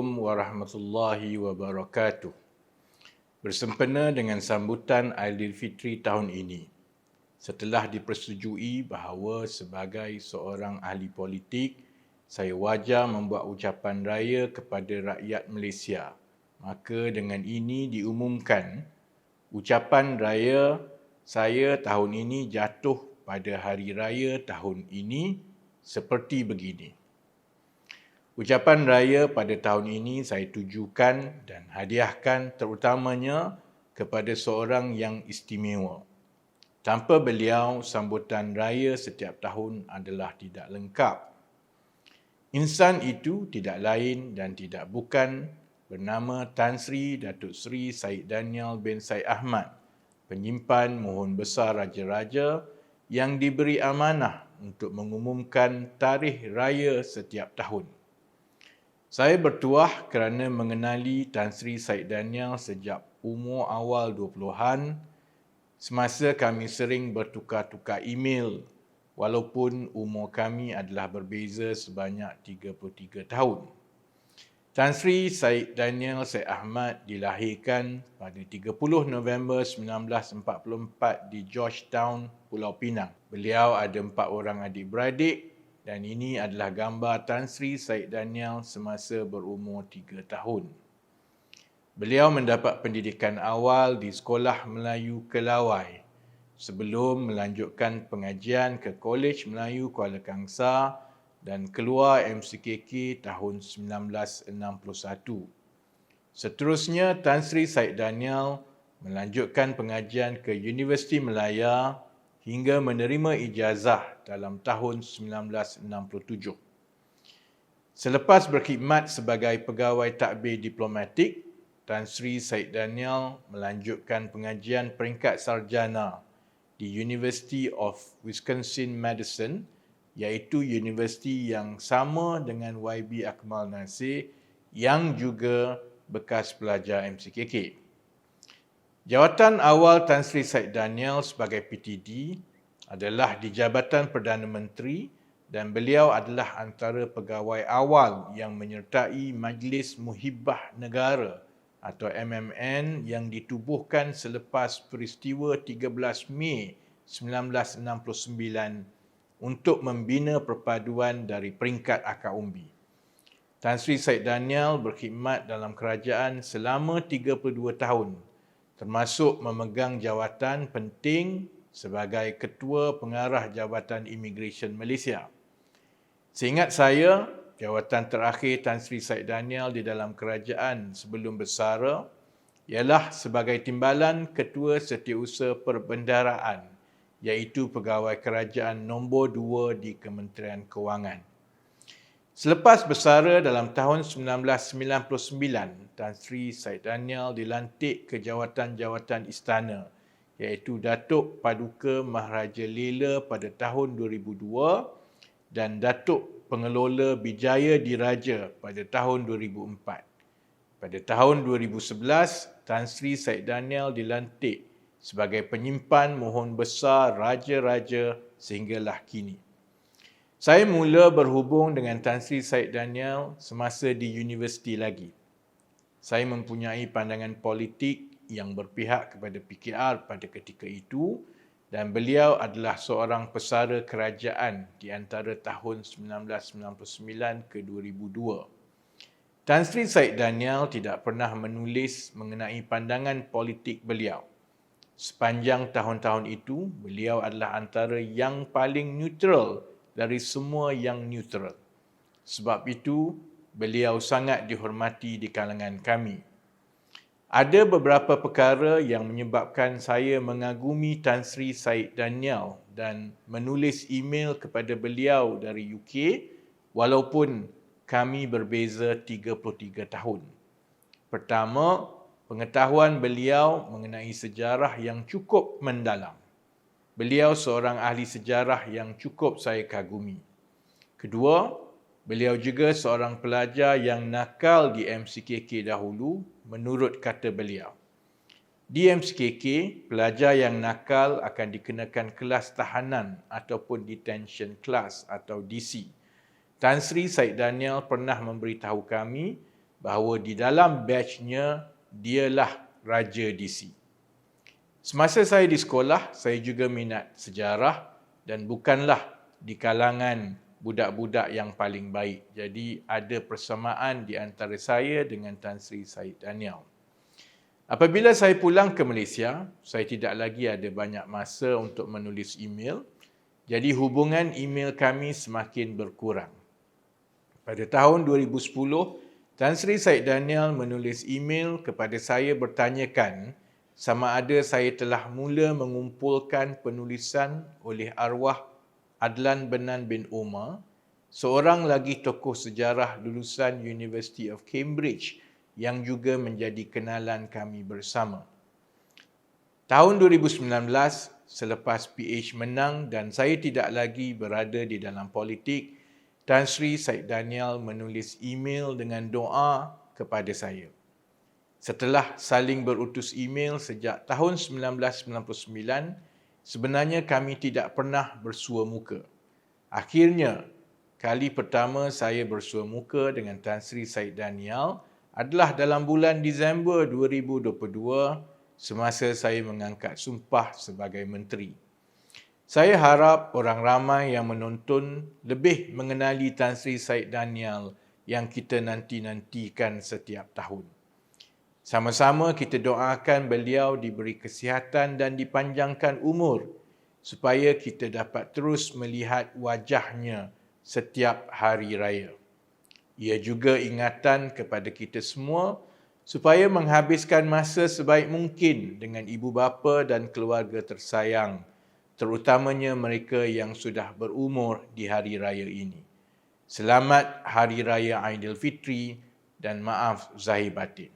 Warahmatullahi wabarakatuh. Bersempena dengan sambutan Aidilfitri tahun ini, setelah dipersetujui bahawa sebagai seorang ahli politik, saya wajar membuat ucapan raya kepada rakyat Malaysia, maka dengan ini diumumkan ucapan raya saya tahun ini jatuh pada hari raya tahun ini seperti begini. Ucapan raya pada tahun ini saya tujukan dan hadiahkan terutamanya kepada seorang yang istimewa. Tanpa beliau, sambutan raya setiap tahun adalah tidak lengkap. Insan itu tidak lain dan tidak bukan bernama Tan Sri Datuk Seri Syed Daniel bin Syed Ahmad, penyimpan Mohon Besar Raja-Raja yang diberi amanah untuk mengumumkan tarikh raya setiap tahun. Saya bertuah kerana mengenali Tan Sri Syed Daniel sejak umur awal 20-an, semasa kami sering bertukar-tukar email walaupun umur kami adalah berbeza sebanyak 33 tahun. Tan Sri Syed Daniel Syed Ahmad dilahirkan pada 30 November 1944 di Georgetown, Pulau Pinang. Beliau ada 4 orang adik-beradik dan ini adalah gambar Tan Sri Syed Daniel semasa berumur 3 tahun. Beliau mendapat pendidikan awal di Sekolah Melayu Kelawai sebelum melanjutkan pengajian ke Kolej Melayu Kuala Kangsar dan keluar MCKK tahun 1961. Seterusnya, Tan Sri Syed Daniel melanjutkan pengajian ke Universiti Malaya hingga menerima ijazah dalam tahun 1967. Selepas berkhidmat sebagai pegawai tadbir diplomatik, Tan Sri Syed Daniel melanjutkan pengajian peringkat sarjana di University of Wisconsin-Madison, iaitu universiti yang sama dengan YB Akmal Nasir yang juga bekas pelajar MCKK. Jawatan awal Tan Sri Syed Daniel sebagai PTD adalah di Jabatan Perdana Menteri dan beliau adalah antara pegawai awal yang menyertai Majlis Muhibbah Negara atau MMN yang ditubuhkan selepas peristiwa 13 Mei 1969 untuk membina perpaduan dari peringkat akar umbi. Tan Sri Syed Daniel berkhidmat dalam kerajaan selama 32 tahun, termasuk memegang jawatan penting sebagai Ketua Pengarah Jabatan Imigresen Malaysia. Seingat saya, jawatan terakhir Tan Sri Syed Daniel di dalam kerajaan sebelum bersara ialah sebagai Timbalan Ketua Setiausaha Perbendaharaan, iaitu pegawai kerajaan nombor 2 di Kementerian Kewangan. Selepas bersara dalam tahun 1999, Tan Sri Syed Daniel dilantik ke jawatan-jawatan istana, iaitu Datuk Paduka Maharaja Lela pada tahun 2002 dan Datuk Pengelola Bijaya Diraja pada tahun 2004. Pada tahun 2011, Tan Sri Syed Daniel dilantik sebagai penyimpan Mohon Besar Raja-Raja sehinggalah kini. Saya mula berhubung dengan Tan Sri Syed Daniel semasa di universiti lagi. Saya mempunyai pandangan politik yang berpihak kepada PKR pada ketika itu dan beliau adalah seorang pesara kerajaan di antara tahun 1999 ke 2002. Tan Sri Syed Daniel tidak pernah menulis mengenai pandangan politik beliau. Sepanjang tahun-tahun itu, beliau adalah antara yang paling neutral dari semua yang neutral. Sebab itu, beliau sangat dihormati di kalangan kami. Ada beberapa perkara yang menyebabkan saya mengagumi Tan Sri Syed Daniel dan menulis email kepada beliau dari UK walaupun kami berbeza 33 tahun. Pertama, pengetahuan beliau mengenai sejarah yang cukup mendalam. Beliau seorang ahli sejarah yang cukup saya kagumi. Kedua, beliau juga seorang pelajar yang nakal di MCKK dahulu, menurut kata beliau. Di MCKK, pelajar yang nakal akan dikenakan kelas tahanan ataupun detention class atau DC. Tan Sri Syed Daniel pernah memberitahu kami bahawa di dalam batchnya dialah Raja DC. Semasa saya di sekolah, saya juga minat sejarah dan bukanlah di kalangan budak-budak yang paling baik. Jadi ada persamaan di antara saya dengan Tan Sri Syed Daniel. Apabila saya pulang ke Malaysia, saya tidak lagi ada banyak masa untuk menulis email. Jadi hubungan email kami semakin berkurang. Pada tahun 2010, Tan Sri Syed Daniel menulis email kepada saya bertanyakan sama ada saya telah mula mengumpulkan penulisan oleh arwah Adlan Benan bin Umar, seorang lagi tokoh sejarah lulusan University of Cambridge yang juga menjadi kenalan kami bersama. Tahun 2019, selepas PH menang dan saya tidak lagi berada di dalam politik, Tan Sri Syed Daniel menulis email dengan doa kepada saya. Setelah saling berutus email sejak tahun 1999, sebenarnya kami tidak pernah bersua muka. Akhirnya, kali pertama saya bersua muka dengan Tan Sri Syed Daniel adalah dalam bulan Disember 2022 semasa saya mengangkat sumpah sebagai menteri. Saya harap orang ramai yang menonton lebih mengenali Tan Sri Syed Daniel yang kita nanti-nantikan setiap tahun. Sama-sama kita doakan beliau diberi kesihatan dan dipanjangkan umur supaya kita dapat terus melihat wajahnya setiap hari raya. Ia juga ingatan kepada kita semua supaya menghabiskan masa sebaik mungkin dengan ibu bapa dan keluarga tersayang, terutamanya mereka yang sudah berumur di hari raya ini. Selamat Hari Raya Aidilfitri dan maaf zahir batin.